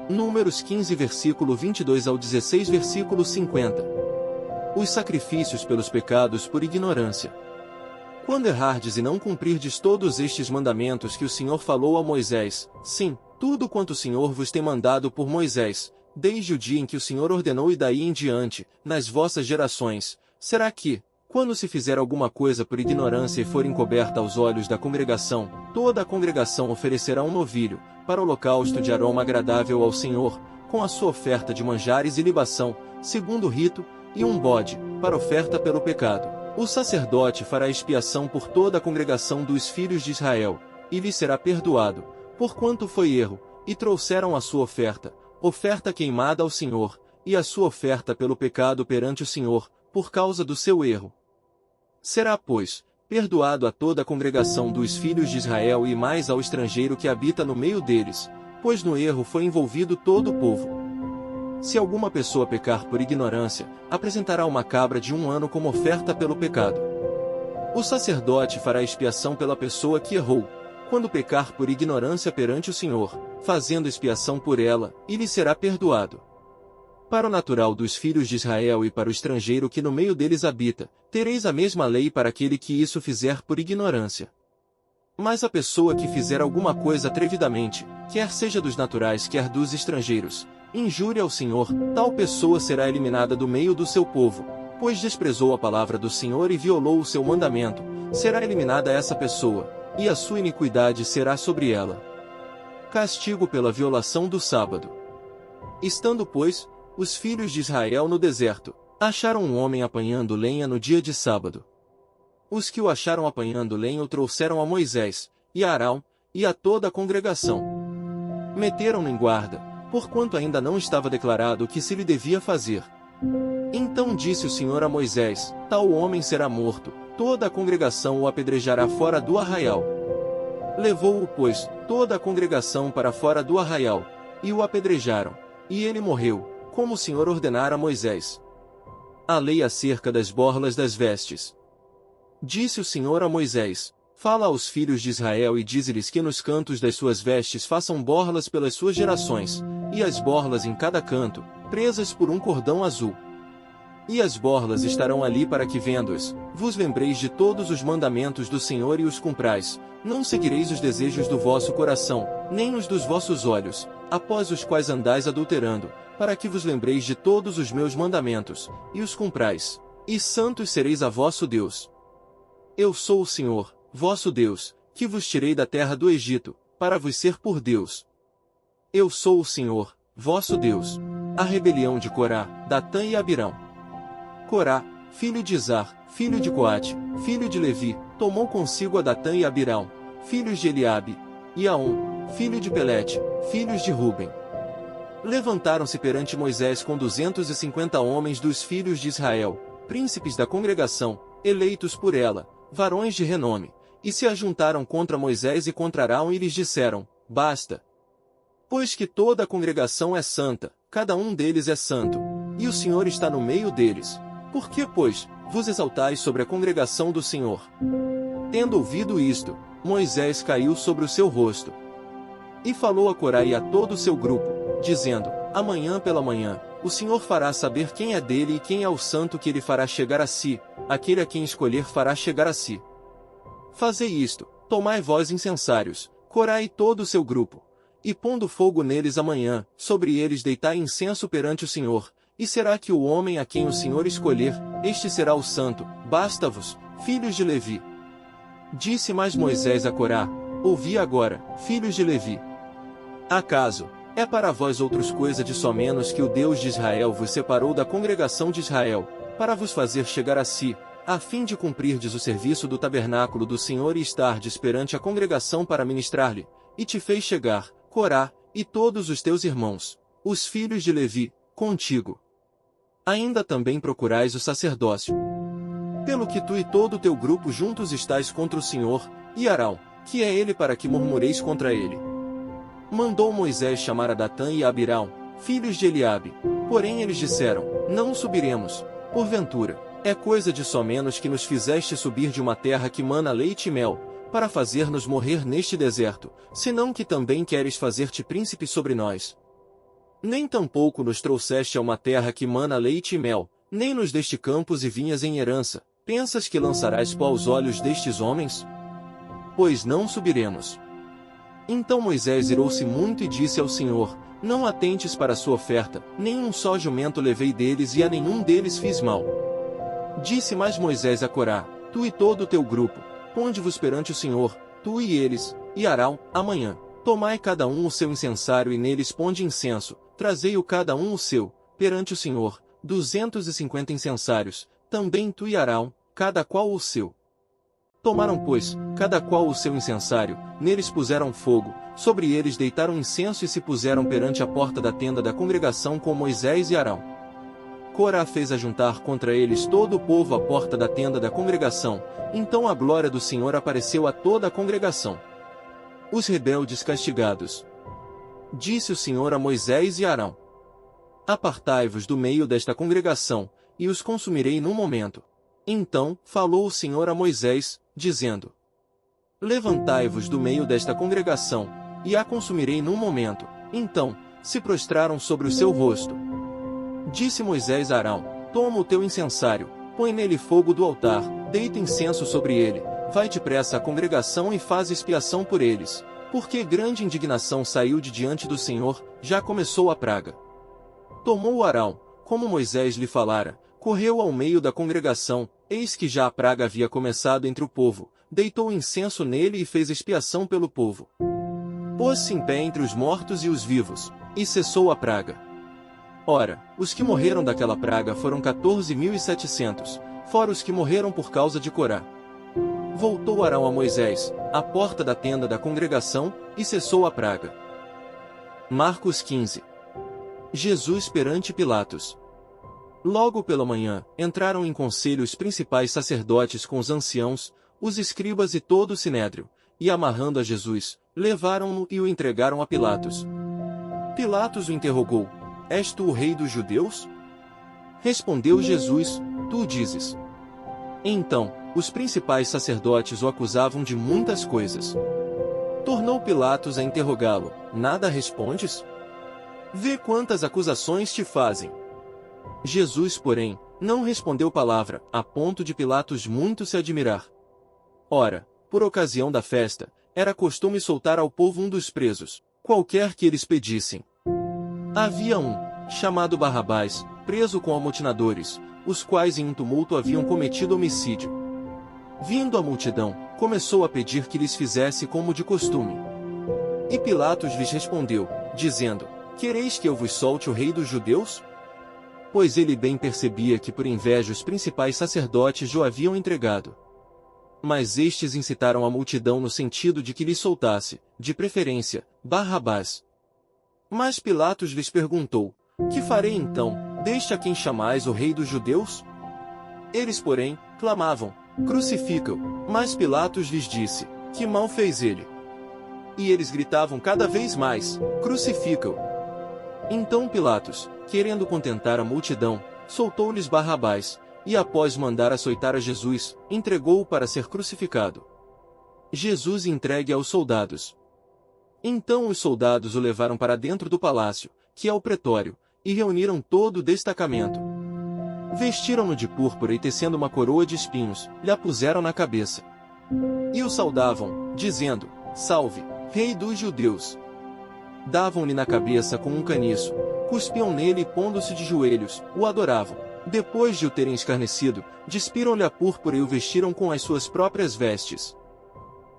Números 15 versículo 22 ao 16 versículo 50. Os sacrifícios pelos pecados por ignorância. Quando errardes e não cumprirdes todos estes mandamentos que o Senhor falou a Moisés, sim, tudo quanto o Senhor vos tem mandado por Moisés, desde o dia em que o Senhor ordenou e daí em diante, nas vossas gerações, será que, quando se fizer alguma coisa por ignorância e for encoberta aos olhos da congregação, toda a congregação oferecerá um novilho, para holocausto de aroma agradável ao Senhor, com a sua oferta de manjares e libação, segundo o rito, e um bode, para oferta pelo pecado. O sacerdote fará expiação por toda a congregação dos filhos de Israel, e lhe será perdoado, porquanto foi erro, e trouxeram a sua oferta queimada ao Senhor, e a sua oferta pelo pecado perante o Senhor, por causa do seu erro. Será, pois, perdoado a toda a congregação dos filhos de Israel e mais ao estrangeiro que habita no meio deles, pois no erro foi envolvido todo o povo. Se alguma pessoa pecar por ignorância, apresentará uma cabra de 1 ano como oferta pelo pecado. O sacerdote fará expiação pela pessoa que errou, quando pecar por ignorância perante o Senhor, fazendo expiação por ela, e lhe será perdoado. Para o natural dos filhos de Israel e para o estrangeiro que no meio deles habita, tereis a mesma lei para aquele que isso fizer por ignorância. Mas a pessoa que fizer alguma coisa atrevidamente, quer seja dos naturais quer dos estrangeiros, injúria ao Senhor, tal pessoa será eliminada do meio do seu povo, pois desprezou a palavra do Senhor e violou o seu mandamento, será eliminada essa pessoa, e a sua iniquidade será sobre ela. Castigo pela violação do sábado. Estando, pois, os filhos de Israel no deserto, acharam um homem apanhando lenha no dia de sábado. Os que o acharam apanhando lenha o trouxeram a Moisés, e a Arão, e a toda a congregação. Meteram-no em guarda, porquanto ainda não estava declarado o que se lhe devia fazer. Então disse o Senhor a Moisés, tal homem será morto, toda a congregação o apedrejará fora do arraial. Levou-o, pois, toda a congregação para fora do arraial, e o apedrejaram, e ele morreu, como o Senhor ordenara a Moisés. A lei acerca das borlas das vestes. Disse o Senhor a Moisés, fala aos filhos de Israel e dize-lhes que nos cantos das suas vestes façam borlas pelas suas gerações, e as borlas em cada canto, presas por um cordão azul. E as borlas estarão ali para que vendo-as, vos lembreis de todos os mandamentos do Senhor e os cumprais, não seguireis os desejos do vosso coração, nem os dos vossos olhos, após os quais andais adulterando, para que vos lembreis de todos os meus mandamentos, e os cumprais, e santos sereis a vosso Deus. Eu sou o Senhor, vosso Deus, que vos tirei da terra do Egito, para vos ser por Deus. Eu sou o Senhor, vosso Deus. A rebelião de Corá, Datã e Abirão. Corá, filho de Izar, filho de Coate, filho de Levi, tomou consigo a Datã e Abirão, filhos de Eliabe, e Aon, filho de Pelete, filhos de Ruben. Levantaram-se perante Moisés com 250 homens dos filhos de Israel, príncipes da congregação, eleitos por ela, varões de renome, e se ajuntaram contra Moisés e contra Arão e lhes disseram, basta. Pois que toda a congregação é santa, cada um deles é santo, e o Senhor está no meio deles. Por que, pois, vos exaltais sobre a congregação do Senhor? Tendo ouvido isto, Moisés caiu sobre o seu rosto. E falou a Corá e a todo o seu grupo, dizendo, amanhã pela manhã, o Senhor fará saber quem é dele e quem é o santo que ele fará chegar a si, aquele a quem escolher fará chegar a si. Fazei isto, tomai vós incensários, Corá e todo o seu grupo, e pondo fogo neles amanhã, sobre eles deitai incenso perante o Senhor, e será que o homem a quem o Senhor escolher, este será o santo, basta-vos, filhos de Levi. Disse mais Moisés a Corá, ouvi agora, filhos de Levi. Acaso é para vós outros coisa de somenos que o Deus de Israel vos separou da congregação de Israel, para vos fazer chegar a si, a fim de cumprirdes o serviço do tabernáculo do Senhor e estardes perante a congregação para ministrar-lhe, e te fez chegar, Corá, e todos os teus irmãos, os filhos de Levi, contigo. Ainda também procurais o sacerdócio. Pelo que tu e todo o teu grupo juntos estáis contra o Senhor, e Arão, que é ele para que murmureis contra ele. Mandou Moisés chamar a Datã e a Abirão, filhos de Eliabe, porém eles disseram, não subiremos, porventura, é coisa de somenos que nos fizeste subir de uma terra que mana leite e mel, para fazer-nos morrer neste deserto, senão que também queres fazer-te príncipe sobre nós? Nem tampouco nos trouxeste a uma terra que mana leite e mel, nem nos deste campos e vinhas em herança. Pensas que lançarás pó aos olhos destes homens? Pois não subiremos. Então Moisés irou-se muito e disse ao Senhor: Não atentes para a sua oferta, nem um só jumento levei deles e a nenhum deles fiz mal. Disse mais Moisés a Corá: Tu e todo o teu grupo, ponde-vos perante o Senhor, tu e eles, e Arão, amanhã. Tomai cada um o seu incensário e neles ponde incenso, trazei-o cada um o seu, perante o Senhor, 250 incensários, também tu e Arão, cada qual o seu. Tomaram, pois, cada qual o seu incensário, neles puseram fogo, sobre eles deitaram incenso e se puseram perante a porta da tenda da congregação com Moisés e Arão. Corá fez ajuntar contra eles todo o povo à porta da tenda da congregação, então a glória do Senhor apareceu a toda a congregação. Os rebeldes castigados. Disse o Senhor a Moisés e Arão: Apartai-vos do meio desta congregação, e os consumirei num momento. Então falou o Senhor a Moisés, dizendo: Levantai-vos do meio desta congregação, e a consumirei num momento. Então se prostraram sobre o seu rosto. Disse Moisés a Arão: Toma o teu incensário, põe nele fogo do altar, deita incenso sobre ele, vai depressa à congregação e faz expiação por eles, porque grande indignação saiu de diante do Senhor, já começou a praga. Tomou Arão, como Moisés lhe falara, correu ao meio da congregação, eis que já a praga havia começado entre o povo, deitou incenso nele e fez expiação pelo povo. Pôs-se em pé entre os mortos e os vivos, e cessou a praga. Ora, os que morreram daquela praga foram 14.700, fora os que morreram por causa de Corá. Voltou Arão a Moisés, à porta da tenda da congregação, e cessou a praga. Marcos 15. Jesus perante Pilatos. Logo pela manhã, entraram em conselho os principais sacerdotes com os anciãos, os escribas e todo o sinédrio, e amarrando a Jesus, levaram-no e o entregaram a Pilatos. Pilatos o interrogou: És tu o rei dos judeus? Respondeu Jesus: Tu o dizes. Então, os principais sacerdotes o acusavam de muitas coisas. Tornou Pilatos a interrogá-lo: Nada respondes? Vê quantas acusações te fazem. Jesus, porém, não respondeu palavra, a ponto de Pilatos muito se admirar. Ora, por ocasião da festa, era costume soltar ao povo um dos presos, qualquer que eles pedissem. Havia um, chamado Barrabás, preso com amotinadores, os quais em um tumulto haviam cometido homicídio. Vindo a multidão, começou a pedir que lhes fizesse como de costume. E Pilatos lhes respondeu, dizendo: Quereis que eu vos solte o rei dos judeus? Pois ele bem percebia que por inveja os principais sacerdotes o haviam entregado. Mas estes incitaram a multidão no sentido de que lhe soltasse, de preferência, Barrabás. Mas Pilatos lhes perguntou: Que farei então, deste a quem chamais o rei dos judeus? Eles, porém, clamavam: Crucifica-o. Mas Pilatos lhes disse: Que mal fez ele? E eles gritavam cada vez mais: Crucifica-o. Então Pilatos, querendo contentar a multidão, soltou-lhes Barrabás, e após mandar açoitar a Jesus, entregou-o para ser crucificado. Jesus entregue aos soldados. Então os soldados o levaram para dentro do palácio, que é o pretório, e reuniram todo o destacamento. Vestiram-no de púrpura e tecendo uma coroa de espinhos, lhe a puseram na cabeça. E o saudavam, dizendo: Salve, Rei dos Judeus! Davam-lhe na cabeça com um caniço, cuspiam nele e pondo-se de joelhos, o adoravam. Depois de o terem escarnecido, despiram-lhe a púrpura e o vestiram com as suas próprias vestes.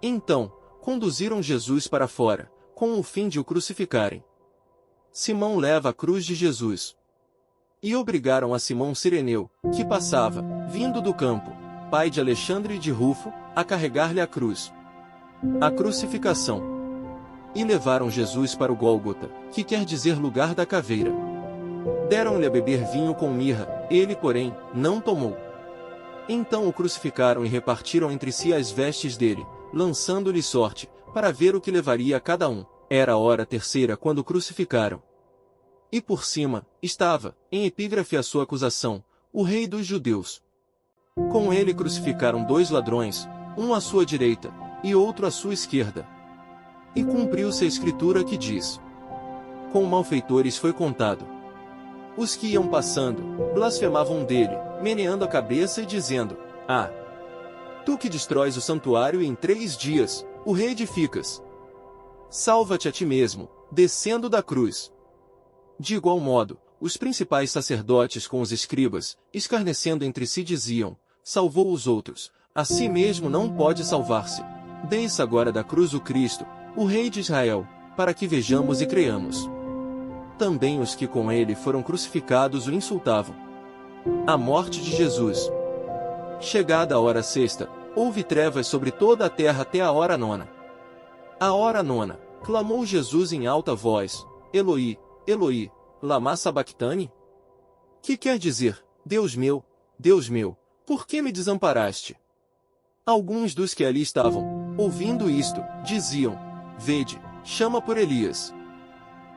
Então, conduziram Jesus para fora, com o fim de o crucificarem. Simão leva a cruz de Jesus. E obrigaram a Simão Cireneu, que passava, vindo do campo, pai de Alexandre e de Rufo, a carregar-lhe a cruz. A crucificação. E levaram Jesus para o Gólgota, que quer dizer lugar da caveira. Deram-lhe a beber vinho com mirra, ele, porém, não tomou. Então o crucificaram e repartiram entre si as vestes dele, lançando-lhe sorte, para ver o que levaria a cada um. Era a hora terceira quando o crucificaram. E por cima, estava, em epígrafe a sua acusação, o rei dos judeus. Com ele crucificaram 2 ladrões, um à sua direita, e outro à sua esquerda. E cumpriu-se a escritura que diz: com malfeitores foi contado. Os que iam passando, blasfemavam dele, meneando a cabeça e dizendo: ah! Tu que destróis o santuário e em 3 dias o reedificas. Salva-te a ti mesmo, descendo da cruz. De igual modo, os principais sacerdotes com os escribas, escarnecendo entre si diziam: salvou os outros, a si mesmo não pode salvar-se. Desça agora da cruz o Cristo, o Rei de Israel, para que vejamos e creamos. Também os que com ele foram crucificados o insultavam. A morte de Jesus. Chegada a hora sexta, houve trevas sobre toda a terra até a hora nona. A hora nona, clamou Jesus em alta voz: Eloi, Eloi, lama sabactani? Que quer dizer: Deus meu, por que me desamparaste? Alguns dos que ali estavam, ouvindo isto, diziam: vede, chama por Elias.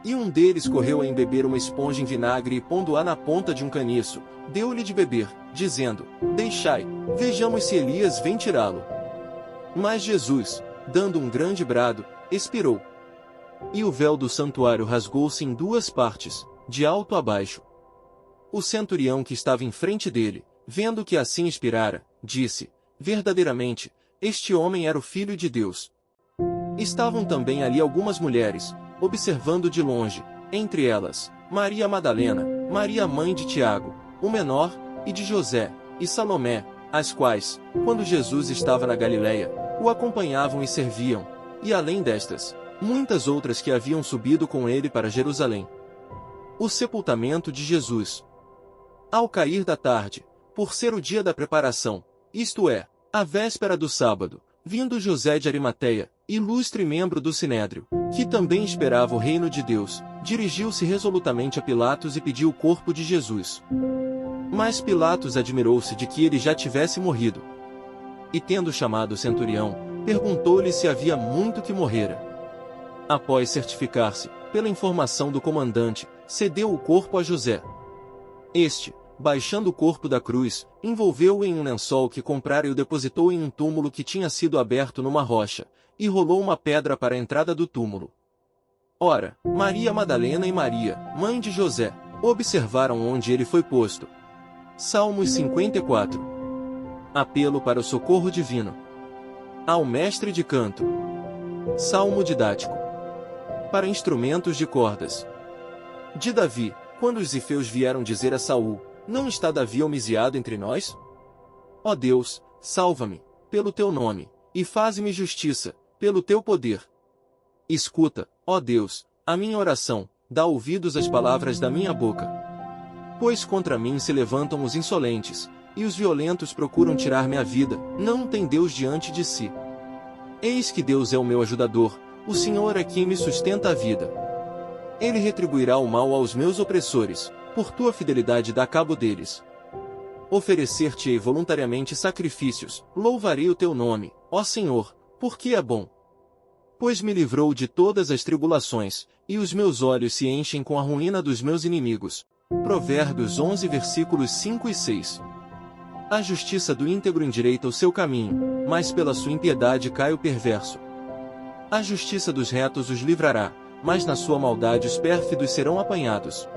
E um deles correu a embeber uma esponja em vinagre e pondo-a na ponta de um caniço, deu-lhe de beber, dizendo: deixai, vejamos se Elias vem tirá-lo. Mas Jesus, dando um grande brado, expirou. E o véu do santuário rasgou-se em 2 partes, de alto a baixo. O centurião que estava em frente dele, vendo que assim expirara, disse: verdadeiramente, este homem era o Filho de Deus. Estavam também ali algumas mulheres, observando de longe, entre elas, Maria Madalena, Maria mãe de Tiago, o menor, e de José, e Salomé, as quais, quando Jesus estava na Galileia, o acompanhavam e serviam, e além destas, muitas outras que haviam subido com ele para Jerusalém. O sepultamento de Jesus. Ao cair da tarde, por ser o dia da preparação, isto é, a véspera do sábado, vindo José de Arimateia, ilustre membro do Sinédrio, que também esperava o reino de Deus, dirigiu-se resolutamente a Pilatos e pediu o corpo de Jesus. Mas Pilatos admirou-se de que ele já tivesse morrido. E tendo chamado o centurião, perguntou-lhe se havia muito que morrera. Após certificar-se, pela informação do comandante, cedeu o corpo a José. Este, baixando o corpo da cruz, envolveu-o em um lençol que comprara e o depositou em um túmulo que tinha sido aberto numa rocha, e rolou uma pedra para a entrada do túmulo. Ora, Maria Madalena e Maria, mãe de José, observaram onde ele foi posto. Salmos 54. Apelo para o socorro divino. Ao mestre de canto. Salmo didático. Para instrumentos de cordas. De Davi, quando os zifeus vieram dizer a Saul: não está Davi homiciado entre nós? Ó Deus, salva-me, pelo teu nome, e faze-me justiça, pelo teu poder. Escuta, ó Deus, a minha oração, dá ouvidos às palavras da minha boca. Pois contra mim se levantam os insolentes, e os violentos procuram tirar-me a vida, não tem Deus diante de si. Eis que Deus é o meu ajudador, o Senhor é quem me sustenta a vida. Ele retribuirá o mal aos meus opressores, por tua fidelidade dá cabo deles. Oferecer-te-ei voluntariamente sacrifícios, louvarei o teu nome, ó Senhor, porque é bom. Pois me livrou de todas as tribulações, e os meus olhos se enchem com a ruína dos meus inimigos. Provérbios 11 versículos 5 e 6. A justiça do íntegro endireita o seu caminho, mas pela sua impiedade cai o perverso. A justiça dos retos os livrará, mas na sua maldade os pérfidos serão apanhados.